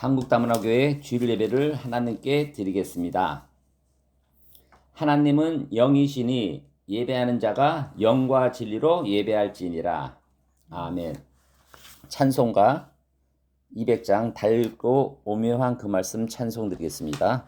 한국다문화교회 주일 예배를 하나님께 드리겠습니다. 하나님은 영이시니 예배하는 자가 영과 진리로 예배할지니라. 아멘. 찬송가 200장 달고 오묘한 그 말씀 찬송 드리겠습니다.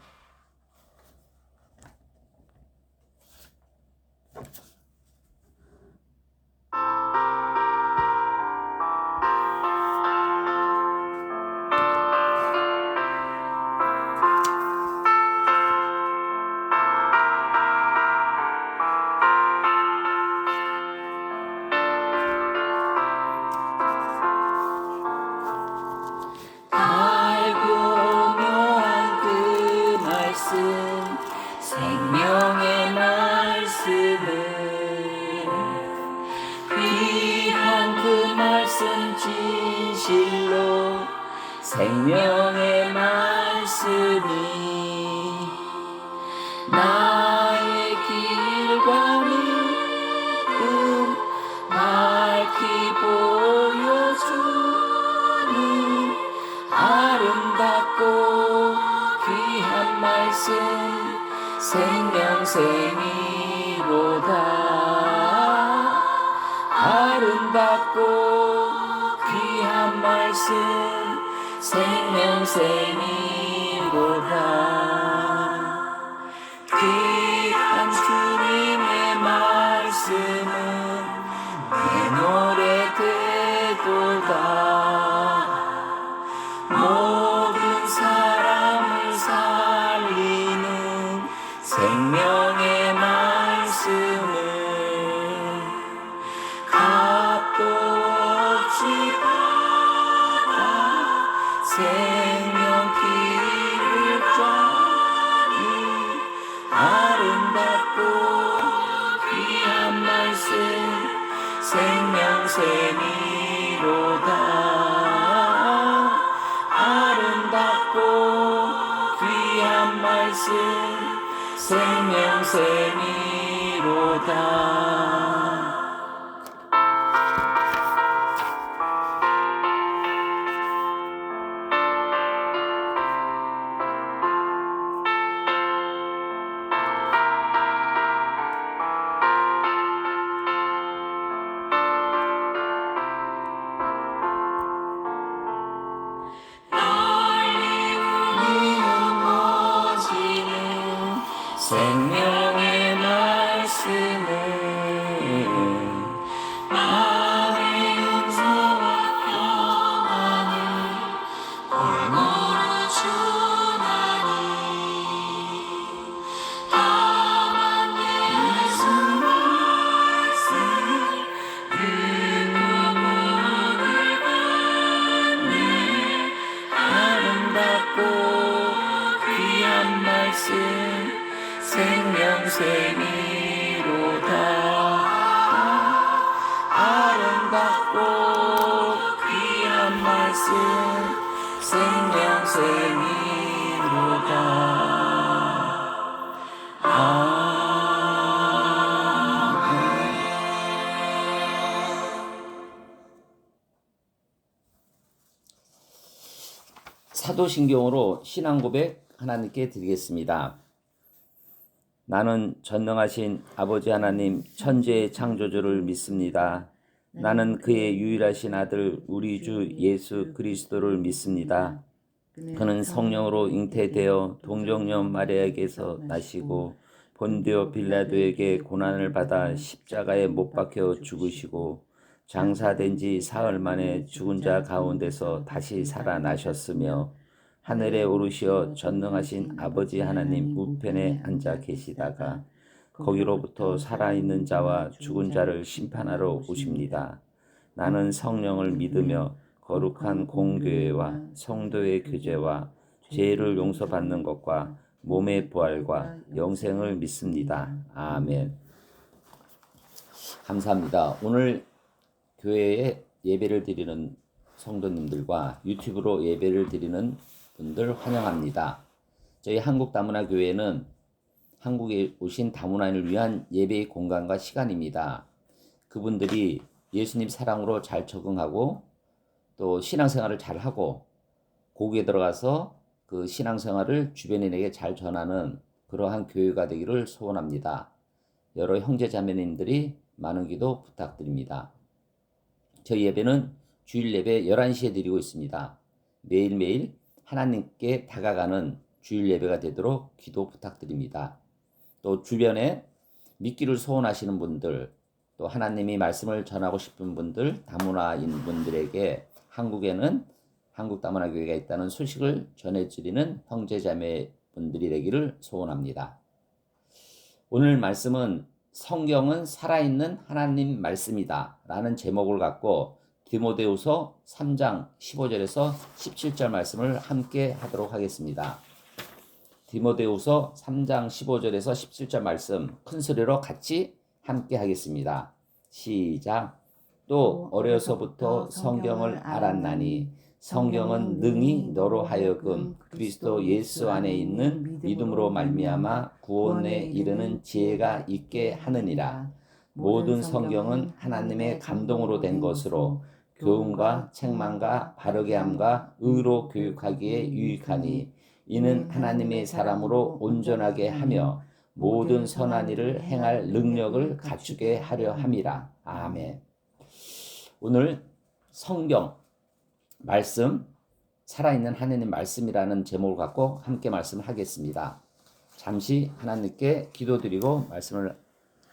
생명의 말씀을 귀한 그 말씀 진실로 생명의 말씀이 나의 길과 믿음 밝히 보여주는 아름답고 귀한 말씀 생명샘이로다. 아름답고 귀한 말씀 생명샘이로다. 귀한 주님의 말씀은 내 노래 되도다. 모든 사람을 살리는 생명의 말씀을 값도 없이 받아 생명길을 짜는 아름답고 귀한 말씀 생명샘이로다. 아름답고 귀한 말씀 생명샘이로다. 생명의 말씀은 마음의 용서와 평안을 골고루 주나니 다만 예수 말씀 그 부분을 받네. 아름답고 귀한 말씀 생명샘이로다. 아름답고 귀한 말씀 생명샘이로다. 아멘. 사도신경으로 신앙고백 하나님께 드리겠습니다. 나는 전능하신 아버지 하나님 천지의 창조주를 믿습니다. 나는 그의 유일하신 아들 우리 주 예수 그리스도를 믿습니다. 그는 성령으로 잉태되어 동정녀 마리아에게서 나시고 본디오 빌라도에게 고난을 받아 십자가에 못 박혀 죽으시고 장사된 지 사흘 만에 죽은 자 가운데서 다시 살아나셨으며 하늘에 오르시어 전능하신 아버지 하나님 우편에 앉아 계시다가 거기로부터 살아있는 자와 죽은 자를 심판하러 오십니다. 나는 성령을 믿으며 거룩한 공교회와 성도의 교제와 죄를 용서받는 것과 몸의 부활과 영생을 믿습니다. 아멘. 감사합니다. 오늘 교회에 예배를 드리는 성도님들과 유튜브로 예배를 드리는 분들 환영합니다. 저희 한국다문화교회는 한국에 오신 다문화인을 위한 예배의 공간과 시간입니다. 그분들이 예수님 사랑으로 잘 적응하고 또 신앙생활을 잘하고 거기에 들어가서 그 신앙생활을 주변인에게 잘 전하는 그러한 교회가 되기를 소원합니다. 여러 형제 자매님들이 많은 기도 부탁드립니다. 저희 예배는 주일 예배 11시에 드리고 있습니다. 매일매일 하나님께 다가가는 주일 예배가 되도록 기도 부탁드립니다. 또 주변에 믿기를 소원하시는 분들, 또 하나님이 말씀을 전하고 싶은 분들, 다문화인 분들에게 한국에는 한국 다문화 교회가 있다는 소식을 전해드리는 형제자매 분들이 되기를 소원합니다. 오늘 말씀은 성경은 살아있는 하나님 말씀이다 라는 제목을 갖고 디모데후서 3장 15절에서 17절 말씀을 함께 하도록 하겠습니다. 디모데후서 3장 15절에서 17절 말씀 큰 소리로 같이 함께 하겠습니다. 시작. 또 어려서부터 성경을 알았나니 성경은 능히 너로 하여금 그리스도 예수 안에 있는 믿음으로 말미암아 구원에 이르는 지혜가 있게 하느니라. 모든 성경은 하나님의 감동으로 된 것으로 교훈과 책망과 바르게 함과 의로 교육하기에 유익하니 이는 하나님의 사람으로 온전하게 하며 모든 선한 일을 행할 능력을 갖추게 하려 함이라. 아멘. 오늘 성경 말씀, 살아있는 하나님 말씀이라는 제목을 갖고 함께 말씀을 하겠습니다. 잠시 하나님께 기도드리고 말씀을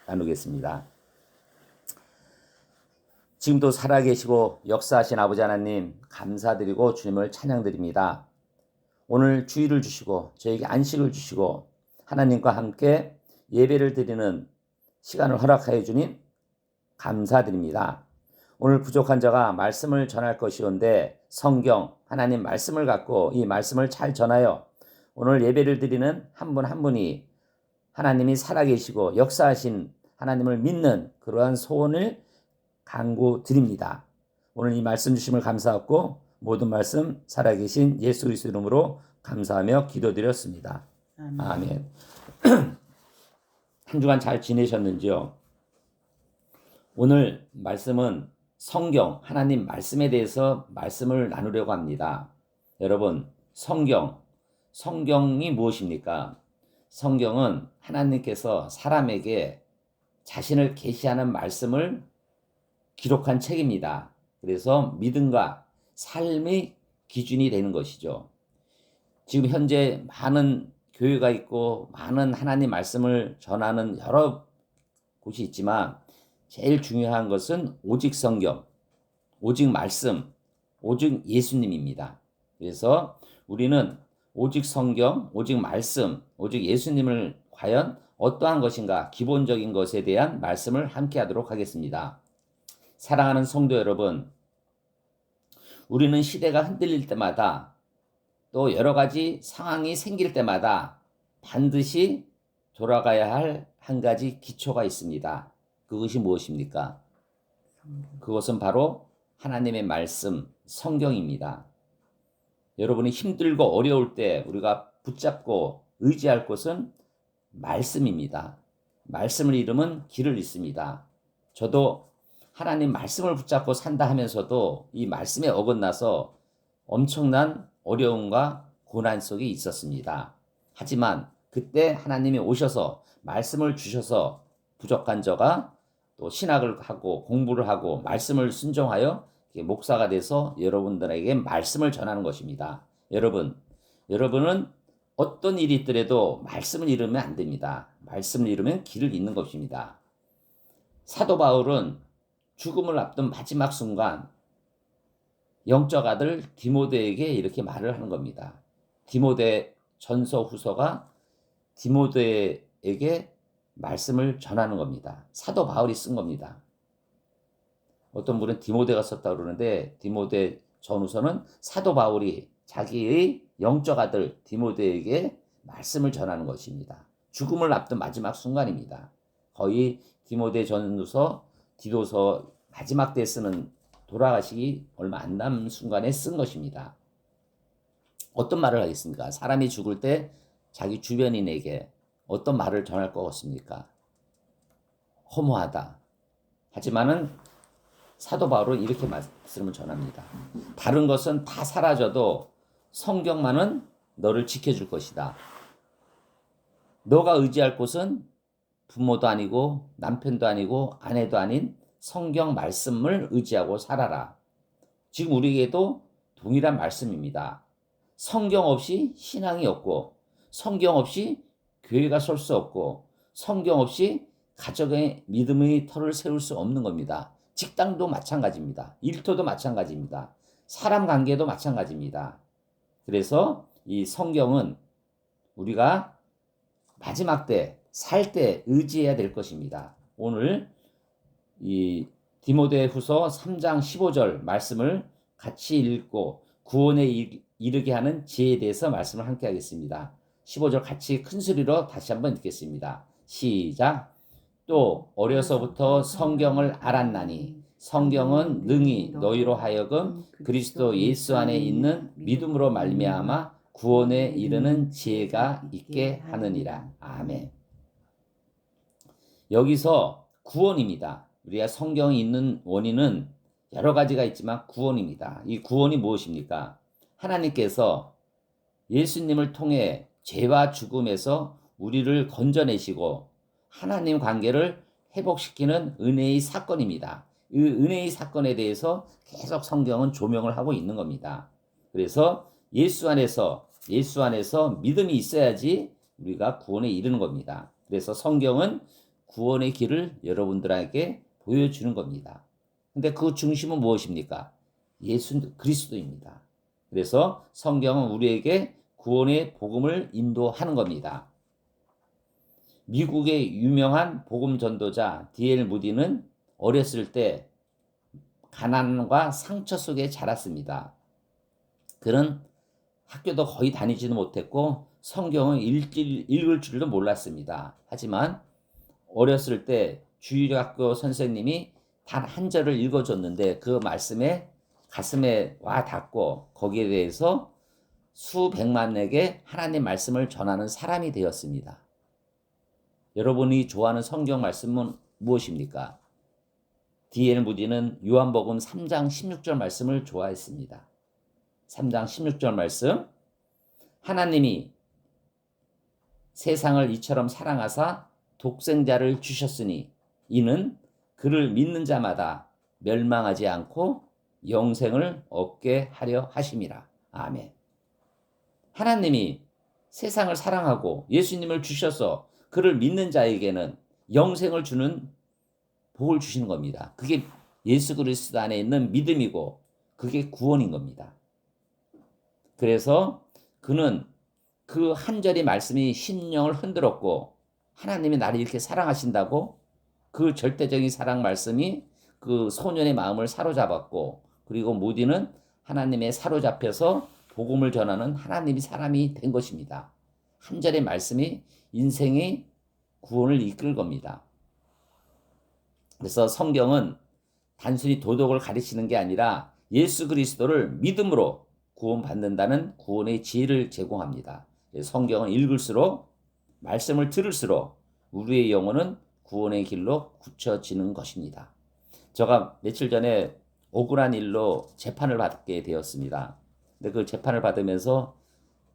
나누겠습니다. 지금도 살아계시고 역사하신 아버지 하나님 감사드리고 주님을 찬양드립니다. 오늘 주일을 주시고 저에게 안식을 주시고 하나님과 함께 예배를 드리는 시간을 허락하여 주님 감사드립니다. 오늘 부족한 자가 말씀을 전할 것이온데 성경 하나님 말씀을 갖고 이 말씀을 잘 전하여 오늘 예배를 드리는 한 분 한 분이 하나님이 살아계시고 역사하신 하나님을 믿는 그러한 소원을 간구드립니다. 오늘 이 말씀 주심을 감사하고 모든 말씀 살아계신 예수 그리스도 이름으로 감사하며 기도드렸습니다. 아멘. 한 주간 잘 지내셨는지요? 오늘 말씀은 성경, 하나님 말씀에 대해서 말씀을 나누려고 합니다. 여러분, 성경이 무엇입니까? 성경은 하나님께서 사람에게 자신을 계시하는 말씀을 기록한 책입니다. 그래서 믿음과 삶의 기준이 되는 것이죠. 지금 현재 많은 교회가 있고 많은 하나님 말씀을 전하는 여러 곳이 있지만 제일 중요한 것은 오직 성경, 오직 말씀, 오직 예수님입니다. 그래서 우리는 오직 성경, 오직 말씀, 오직 예수님을 과연 어떠한 것인가 기본적인 것에 대한 말씀을 함께 하도록 하겠습니다. 사랑하는 성도 여러분, 우리는 시대가 흔들릴 때마다 또 여러 가지 상황이 생길 때마다 반드시 돌아가야 할 한 가지 기초가 있습니다. 그것이 무엇입니까? 그것은 바로 하나님의 말씀, 성경입니다. 여러분이 힘들고 어려울 때 우리가 붙잡고 의지할 것은 말씀입니다. 말씀을 잃으면 길을 잃습니다. 저도 하나님 말씀을 붙잡고 산다 하면서도 이 말씀에 어긋나서 엄청난 어려움과 고난 속에 있었습니다. 하지만 그때 하나님이 오셔서 말씀을 주셔서 부족한 저가 또 신학을 하고 공부를 하고 말씀을 순종하여 목사가 돼서 여러분들에게 말씀을 전하는 것입니다. 여러분은 어떤 일이 있더라도 말씀을 잃으면 안 됩니다. 말씀을 잃으면 길을 잃는 것입니다. 사도 바울은 죽음을 앞둔 마지막 순간 영적 아들 디모데에게 이렇게 말을 하는 겁니다. 디모데 전서 후서가 디모데에게 말씀을 전하는 겁니다. 사도 바울이 쓴 겁니다. 어떤 분은 디모데가 썼다고 그러는데 디모데 전후서는 사도 바울이 자기의 영적 아들 디모데에게 말씀을 전하는 것입니다. 죽음을 앞둔 마지막 순간입니다. 거의 디모데 전후서, 디도서 마지막 때 쓰는 돌아가시기 얼마 안 남은 순간에 쓴 것입니다. 어떤 말을 하겠습니까? 사람이 죽을 때 자기 주변인에게 어떤 말을 전할 것 같습니까? 허무하다. 하지만은 사도 바울은 이렇게 말씀을 전합니다. 다른 것은 다 사라져도 성경만은 너를 지켜줄 것이다. 너가 의지할 곳은 부모도 아니고 남편도 아니고 아내도 아닌 성경 말씀을 의지하고 살아라. 지금 우리에게도 동일한 말씀입니다. 성경 없이 신앙이 없고, 성경 없이 교회가 설 수 없고, 성경 없이 가정의 믿음의 터를 세울 수 없는 겁니다. 직장도 마찬가지입니다. 일터도 마찬가지입니다. 사람 관계도 마찬가지입니다. 그래서 이 성경은 우리가 마지막 때, 살 때 의지해야 될 것입니다. 오늘 이 디모데후서 3장 15절 말씀을 같이 읽고 구원에 이르게 하는 지혜에 대해서 말씀을 함께 하겠습니다. 15절 같이 큰 소리로 다시 한번 읽겠습니다. 시작. 또 어려서부터 성경을 알았나니 성경은 능히 너희로 하여금 그리스도 예수 안에 있는 믿음으로 말미암아 구원에 이르는 지혜가 있게 하느니라. 아멘. 여기서 구원입니다. 우리가 성경이 있는 원인은 여러 가지가 있지만 구원입니다. 이 구원이 무엇입니까? 하나님께서 예수님을 통해 죄와 죽음에서 우리를 건져내시고 하나님 관계를 회복시키는 은혜의 사건입니다. 이 은혜의 사건에 대해서 계속 성경은 조명을 하고 있는 겁니다. 그래서 예수 안에서 믿음이 있어야지 우리가 구원에 이르는 겁니다. 그래서 성경은 구원의 길을 여러분들에게 보여주는 겁니다. 근데 그 중심은 무엇입니까? 예수 그리스도입니다. 그래서 성경은 우리에게 구원의 복음을 인도하는 겁니다. 미국의 유명한 복음 전도자 D.L. 무디는 어렸을 때 가난과 상처 속에 자랐습니다. 그는 학교도 거의 다니지도 못했고 성경을 읽을 줄도 몰랐습니다. 하지만 어렸을 때 주일학교 선생님이 단 한 절을 읽어줬는데 그 말씀에 가슴에 와 닿고 거기에 대해서 수백만에게 하나님 말씀을 전하는 사람이 되었습니다. 여러분이 좋아하는 성경 말씀은 무엇입니까? D.L. 무디는 요한복음 3장 16절 말씀을 좋아했습니다. 3장 16절 말씀. 하나님이 세상을 이처럼 사랑하사 독생자를 주셨으니 이는 그를 믿는 자마다 멸망하지 않고 영생을 얻게 하려 하심이라. 아멘. 하나님이 세상을 사랑하고 예수님을 주셔서 그를 믿는 자에게는 영생을 주는 복을 주시는 겁니다. 그게 예수 그리스도 안에 있는 믿음이고 그게 구원인 겁니다. 그래서 그는 그 한 절의 말씀이 심령을 흔들었고 하나님이 나를 이렇게 사랑하신다고 그 절대적인 사랑 말씀이 그 소년의 마음을 사로잡았고 그리고 무디는 하나님의 사로잡혀서 복음을 전하는 하나님의 사람이 된 것입니다. 한 절의 말씀이 인생의 구원을 이끌 겁니다. 그래서 성경은 단순히 도덕을 가르치는 게 아니라 예수 그리스도를 믿음으로 구원받는다는 구원의 지혜를 제공합니다. 성경을 읽을수록 말씀을 들을수록 우리의 영혼은 구원의 길로 굳혀지는 것입니다. 제가 며칠 전에 억울한 일로 재판을 받게 되었습니다. 근데 그 재판을 받으면서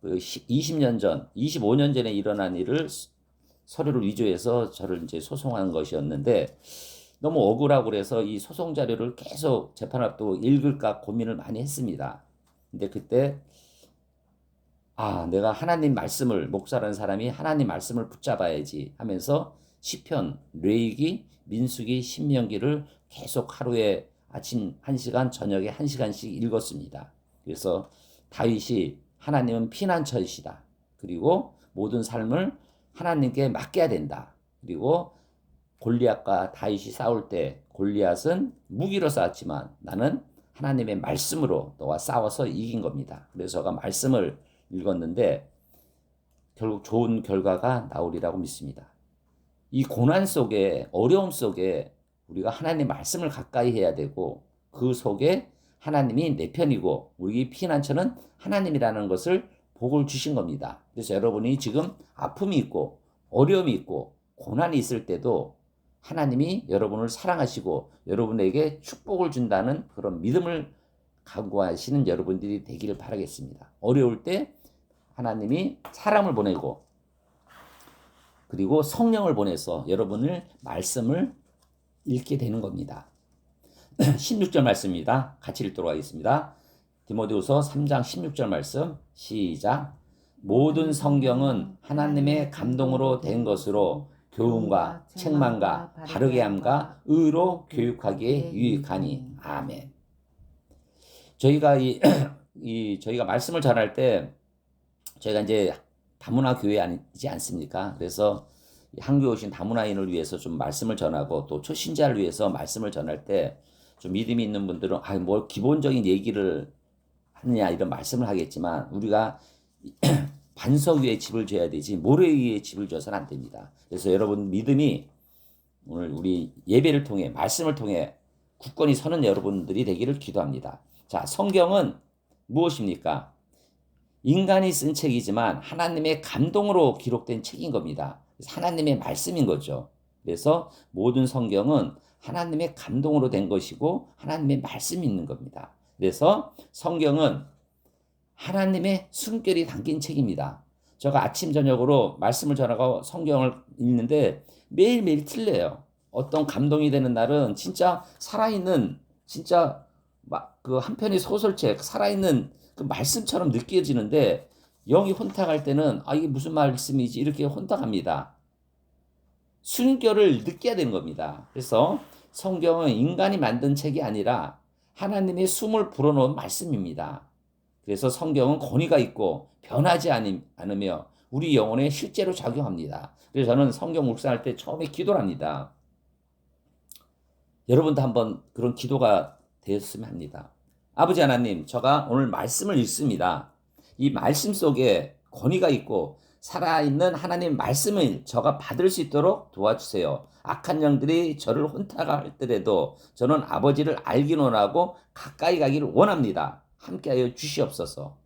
그 20년 전, 25년 전에 일어난 일을 서류를 위조해서 저를 이제 소송한 것이었는데 너무 억울하고 그래서 이 소송 자료를 계속 재판 앞두고 읽을까 고민을 많이 했습니다. 근데 그때 내가 하나님 말씀을 목사라는 사람이 하나님 말씀을 붙잡아야지 하면서 시편, 레위기, 민수기, 신명기를 계속 하루에 아침 1시간, 저녁에 1시간씩 읽었습니다. 그래서 다윗이 하나님은 피난처이시다. 그리고 모든 삶을 하나님께 맡겨야 된다. 그리고 골리앗과 다윗이 싸울 때 골리앗은 무기로 싸웠지만 나는 하나님의 말씀으로 너와 싸워서 이긴 겁니다. 그래서 제가 말씀을 읽었는데 결국 좋은 결과가 나오리라고 믿습니다. 이 고난 속에 어려움 속에 우리가 하나님의 말씀을 가까이 해야 되고 그 속에 하나님이 내 편이고 우리 피난처는 하나님이라는 것을 복을 주신 겁니다. 그래서 여러분이 지금 아픔이 있고 어려움이 있고 고난이 있을 때도 하나님이 여러분을 사랑하시고 여러분에게 축복을 준다는 그런 믿음을 강구하시는 여러분들이 되기를 바라겠습니다. 어려울 때 하나님이 사람을 보내고 그리고 성령을 보내서 여러분을 말씀을 읽게 되는 겁니다. 16절 말씀입니다. 같이 읽도록 하겠습니다. 디모데후서 3장 16절 말씀 시작. 모든 성경은 하나님의 감동으로 된 것으로 교훈과 책망과 바르게 함과 의로 교육하기에 유익하니. 아멘. 저희가 저희가 말씀을 전할 때 저희가 이제 다문화 교회 아니지 않습니까? 그래서 한교에 오신 다문화인을 위해서 좀 말씀을 전하고 또 초신자를 위해서 말씀을 전할 때 좀 믿음이 있는 분들은 뭘 기본적인 얘기를 하느냐 이런 말씀을 하겠지만 우리가 반석 위에 집을 지어야 되지 모래 위에 집을 지어서는 안 됩니다. 그래서 여러분 믿음이 오늘 우리 예배를 통해 말씀을 통해 굳건히 서는 여러분들이 되기를 기도합니다. 자, 성경은 무엇입니까? 인간이 쓴 책이지만 하나님의 감동으로 기록된 책인 겁니다. 하나님의 말씀인 거죠. 그래서 모든 성경은 하나님의 감동으로 된 것이고 하나님의 말씀이 있는 겁니다. 그래서 성경은 하나님의 숨결이 담긴 책입니다. 제가 아침 저녁으로 말씀을 전하고 성경을 읽는데 매일매일 틀려요. 어떤 감동이 되는 날은 진짜 살아있는 진짜 그 한 편의 소설책 살아있는 그 말씀처럼 느껴지는데 영이 혼탁할 때는 이게 무슨 말씀이지 이렇게 혼탁합니다. 순결을 느껴야 되는 겁니다. 그래서 성경은 인간이 만든 책이 아니라 하나님의 숨을 불어넣은 말씀입니다. 그래서 성경은 권위가 있고 변하지 않으며 우리 영혼에 실제로 작용합니다. 그래서 저는 성경 묵상할 때 처음에 기도를 합니다. 여러분도 한번 그런 기도가 되었으면 합니다. 아버지 하나님, 제가 오늘 말씀을 읽습니다. 이 말씀 속에 권위가 있고 살아있는 하나님 말씀을 제가 받을 수 있도록 도와주세요. 악한 영들이 저를 혼탁할때라도 저는 아버지를 알기는 원하고 가까이 가기를 원합니다. 함께하여 주시옵소서.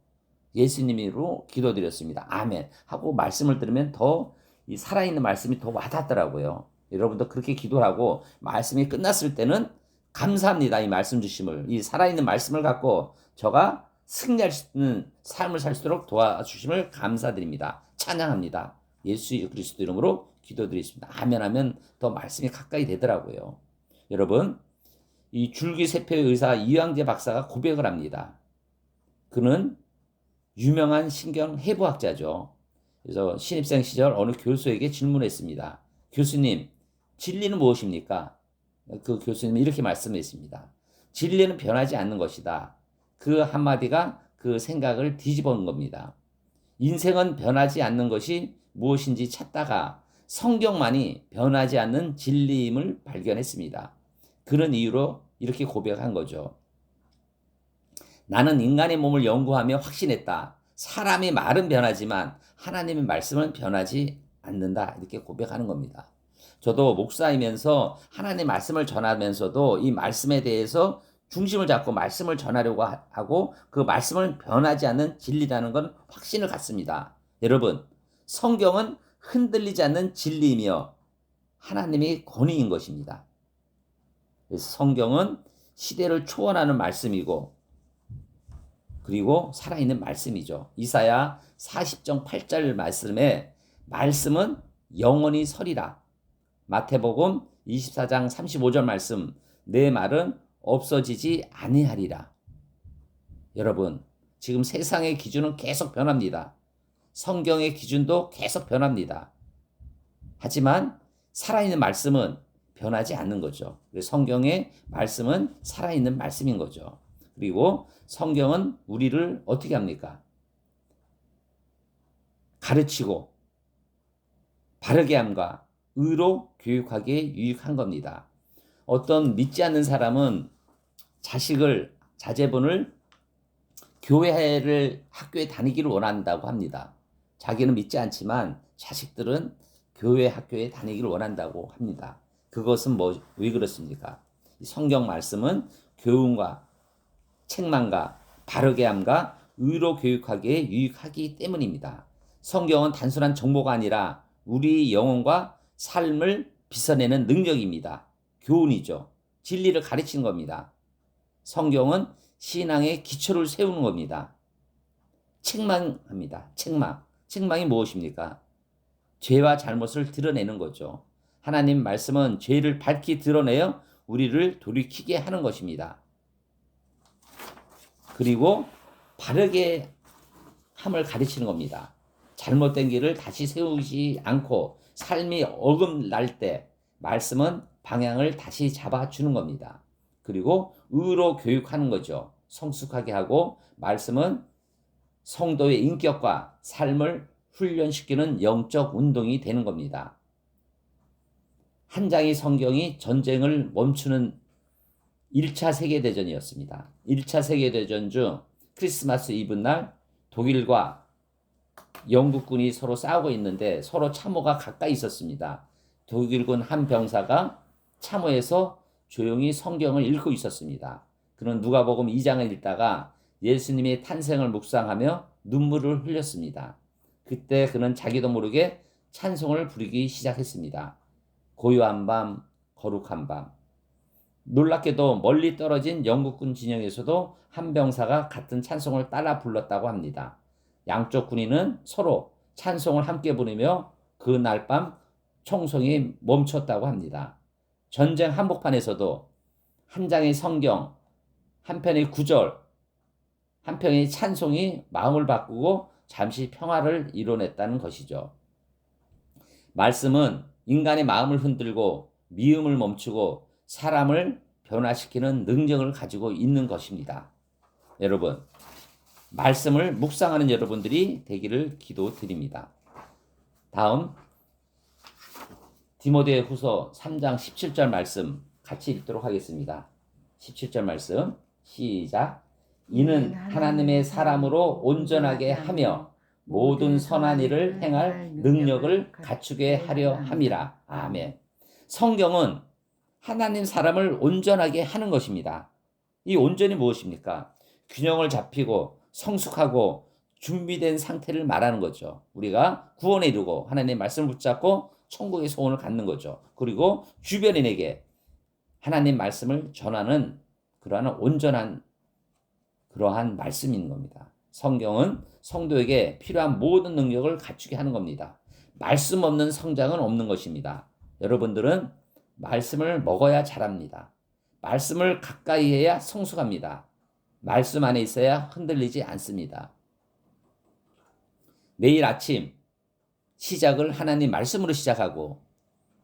예수님으로 기도드렸습니다. 아멘 하고 말씀을 들으면 더 이 살아있는 말씀이 더 와닿더라고요. 여러분도 그렇게 기도하고 말씀이 끝났을 때는 감사합니다. 이 말씀 주심을, 이 살아있는 말씀을 갖고 저가 승리할 수 있는 삶을 살 수 있도록 도와주심을 감사드립니다. 찬양합니다. 예수 그리스도 이름으로 기도드리겠습니다. 아멘 하면 더 말씀이 가까이 되더라고요. 여러분, 이 줄기세포의 의사 이황재 박사가 고백을 합니다. 그는 유명한 신경해부학자죠. 그래서 신입생 시절 어느 교수에게 질문했습니다. 교수님, 진리는 무엇입니까? 그 교수님은 이렇게 말씀했습니다. 진리는 변하지 않는 것이다. 그 한마디가 그 생각을 뒤집어놓은 겁니다. 인생은 변하지 않는 것이 무엇인지 찾다가 성경만이 변하지 않는 진리임을 발견했습니다. 그런 이유로 이렇게 고백한 거죠. 나는 인간의 몸을 연구하며 확신했다. 사람의 말은 변하지만 하나님의 말씀은 변하지 않는다. 이렇게 고백하는 겁니다. 저도 목사이면서 하나님의 말씀을 전하면서도 이 말씀에 대해서 중심을 잡고 말씀을 전하려고 하고 그 말씀은 변하지 않는 진리라는 건 확신을 갖습니다. 여러분, 성경은 흔들리지 않는 진리이며 하나님의 권위인 것입니다. 그래서 성경은 시대를 초월하는 말씀이고 그리고 살아있는 말씀이죠. 이사야 40장 8절 말씀에 말씀은 영원히 서리라. 마태복음 24장 35절 말씀 내 말은 없어지지 아니하리라. 여러분, 지금 세상의 기준은 계속 변합니다. 성경의 기준도 계속 변합니다. 하지만 살아있는 말씀은 변하지 않는 거죠. 성경의 말씀은 살아있는 말씀인 거죠. 그리고 성경은 우리를 어떻게 합니까? 가르치고 바르게 함과 의로 교육하기에 유익한 겁니다. 어떤 믿지 않는 사람은 자제분을 교회를 학교에 다니기를 원한다고 합니다. 자기는 믿지 않지만 자식들은 교회 학교에 다니기를 원한다고 합니다. 그것은 왜 그렇습니까? 성경 말씀은 교훈과 책망과 바르게 함과 의로 교육하기에 유익하기 때문입니다. 성경은 단순한 정보가 아니라 우리 영혼과 삶을 빗어내는 능력입니다. 교훈이죠. 진리를 가르치는 겁니다. 성경은 신앙의 기초를 세우는 겁니다. 책망합니다. 책망. 책망이 무엇입니까? 죄와 잘못을 드러내는 거죠. 하나님 말씀은 죄를 밝히 드러내어 우리를 돌이키게 하는 것입니다. 그리고 바르게 함을 가르치는 겁니다. 잘못된 길을 다시 세우지 않고 삶이 어긋날 때 말씀은 방향을 다시 잡아주는 겁니다. 그리고 의로 교육하는 거죠. 성숙하게 하고 말씀은 성도의 인격과 삶을 훈련시키는 영적 운동이 되는 겁니다. 한 장의 성경이 전쟁을 멈추는 1차 세계대전이었습니다. 1차 세계대전 중 크리스마스 이브날 독일과 영국군이 서로 싸우고 있는데 서로 참호가 가까이 있었습니다. 독일군 한 병사가 참호에서 조용히 성경을 읽고 있었습니다. 그는 누가복음 2장을 읽다가 예수님의 탄생을 묵상하며 눈물을 흘렸습니다. 그때 그는 자기도 모르게 찬송을 부르기 시작했습니다. 고요한 밤, 거룩한 밤. 놀랍게도 멀리 떨어진 영국군 진영에서도 한 병사가 같은 찬송을 따라 불렀다고 합니다. 양쪽 군인은 서로 찬송을 함께 부르며 그날 밤 총성이 멈췄다고 합니다. 전쟁 한복판에서도 한 장의 성경, 한 편의 구절, 한 편의 찬송이 마음을 바꾸고 잠시 평화를 이뤄냈다는 것이죠. 말씀은 인간의 마음을 흔들고 미움을 멈추고 사람을 변화시키는 능력을 가지고 있는 것입니다. 여러분, 말씀을 묵상하는 여러분들이 되기를 기도드립니다. 다음 디모데후서 3장 17절 말씀 같이 읽도록 하겠습니다. 17절 말씀 시작. 이는 하나님의 사람으로 온전하게 하며 모든 선한 일을 행할 능력을 갖추게 하려 함이라. 아멘. 성경은 하나님 사람을 온전하게 하는 것입니다. 이 온전이 무엇입니까? 균형을 잡히고 성숙하고 준비된 상태를 말하는 거죠. 우리가 구원에 이르고 하나님의 말씀을 붙잡고 천국의 소원을 갖는 거죠. 그리고 주변인에게 하나님 말씀을 전하는 그러한 온전한 그러한 말씀인 겁니다. 성경은 성도에게 필요한 모든 능력을 갖추게 하는 겁니다. 말씀 없는 성장은 없는 것입니다. 여러분들은 말씀을 먹어야 자랍니다. 말씀을 가까이 해야 성숙합니다. 말씀 안에 있어야 흔들리지 않습니다. 매일 아침 시작을 하나님 말씀으로 시작하고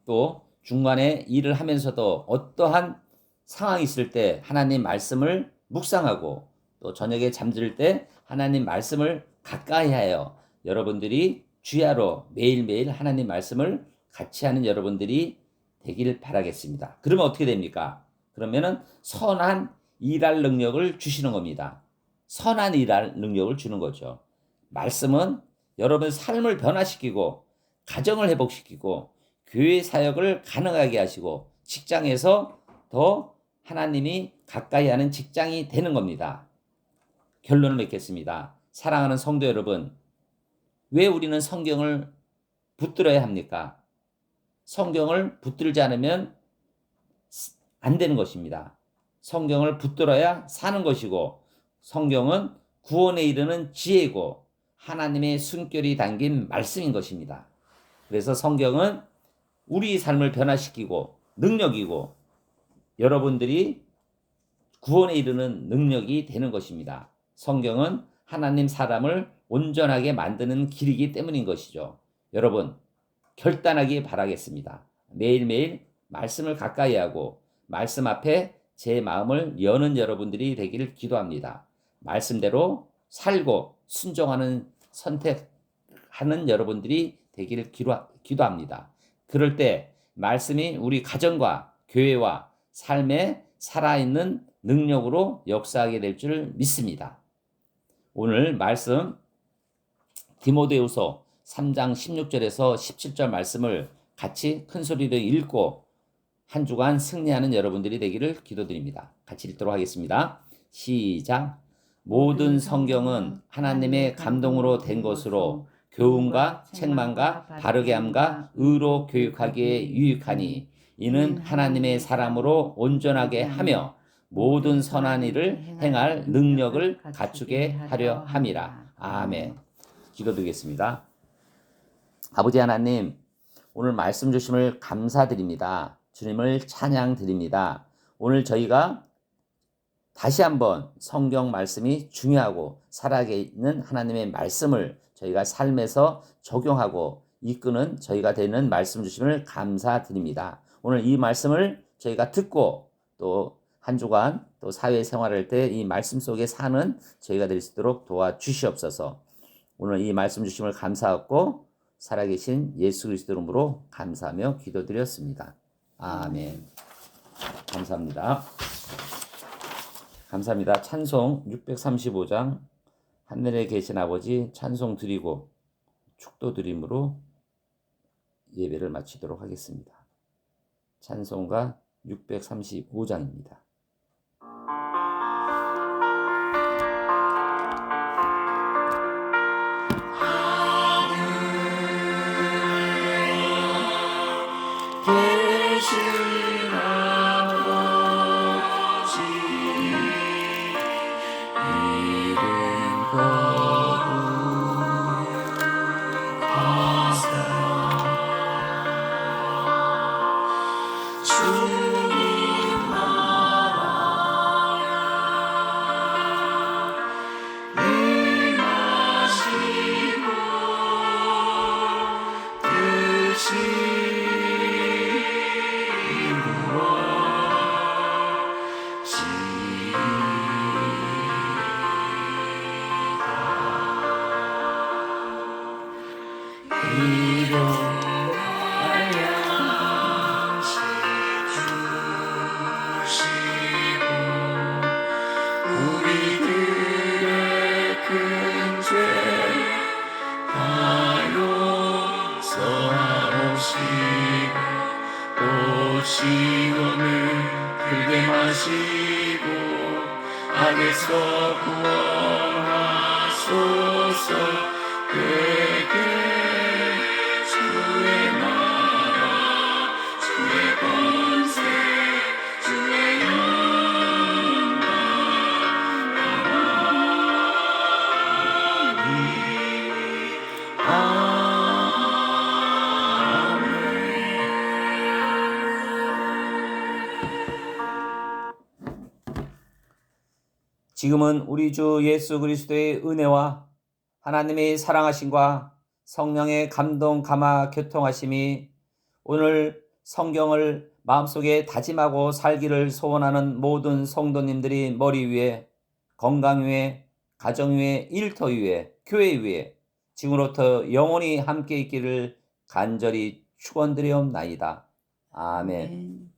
또 중간에 일을 하면서도 어떠한 상황이 있을 때 하나님 말씀을 묵상하고 또 저녁에 잠들 때 하나님 말씀을 가까이 하여 여러분들이 주야로 매일매일 하나님 말씀을 같이 하는 여러분들이 되길 바라겠습니다. 그러면 어떻게 됩니까? 그러면은 선한 일할 능력을 주시는 겁니다. 선한 일할 능력을 주는 거죠. 말씀은 여러분 삶을 변화시키고 가정을 회복시키고 교회 사역을 가능하게 하시고 직장에서 더 하나님이 가까이 하는 직장이 되는 겁니다. 결론을 맺겠습니다. 사랑하는 성도 여러분, 왜 우리는 성경을 붙들어야 합니까? 성경을 붙들지 않으면 안 되는 것입니다. 성경을 붙들어야 사는 것이고 성경은 구원에 이르는 지혜이고 하나님의 숨결이 담긴 말씀인 것입니다. 그래서 성경은 우리 삶을 변화시키고 능력이고 여러분들이 구원에 이르는 능력이 되는 것입니다. 성경은 하나님 사람을 온전하게 만드는 길이기 때문인 것이죠. 여러분, 결단하기 바라겠습니다. 매일매일 말씀을 가까이 하고 말씀 앞에 제 마음을 여는 여러분들이 되기를 기도합니다. 말씀대로 살고 순종하는 선택하는 여러분들이 되기를 기도합니다. 그럴 때 말씀이 우리 가정과 교회와 삶에 살아있는 능력으로 역사하게 될 줄 믿습니다. 오늘 말씀 디모데후서 3장 16절에서 17절 말씀을 같이 큰 소리로 읽고 한 주간 승리하는 여러분들이 되기를 기도드립니다. 같이 읽도록 하겠습니다. 시작. 모든 성경은 하나님의 감동으로 된 것으로 교훈과 책망과 바르게 함과 의로 교육하기에 유익하니 이는 하나님의 사람으로 온전하게 하며 모든 선한 일을 행할 능력을 갖추게 하려 함이라. 아멘. 기도드리겠습니다. 아버지 하나님, 오늘 말씀 주심을 감사드립니다. 주님을 찬양드립니다. 오늘 저희가 다시 한번 성경 말씀이 중요하고 살아있는 하나님의 말씀을 저희가 삶에서 적용하고 이끄는 저희가 되는 말씀 주심을 감사드립니다. 오늘 이 말씀을 저희가 듣고 또 한 주간 또 사회생활할 때 이 말씀 속에 사는 저희가 될 수 있도록 도와주시옵소서. 오늘 이 말씀 주심을 감사하고 살아계신 예수 그리스도 이름으로 감사하며 기도드렸습니다. 아멘. 감사합니다. 감사합니다. 찬송 635장 하늘에 계신 아버지 찬송 드리고 축도 드림으로 예배를 마치도록 하겠습니다. 찬송가 635장입니다. 계신 아버지 이름 거룩하사 주님 나라 임하시고 뜻이 우리들의 큰 죄 다 용서하시고 또 시험을 크게 마시고 악에서 구원하소서. 되게 주의 나라 주의 권세 주의 영광 지금은 우리 주 예수 그리스도의 은혜와 하나님의 사랑하심과 성령의 감동 감화 교통하심이 오늘 성경을 마음속에 다짐하고 살기를 소원하는 모든 성도님들이 머리 위에, 건강 위에, 가정 위에, 일터 위에, 교회 위에 지금부터 영원히 함께 있기를 간절히 축원드리옵나이다. 아멘.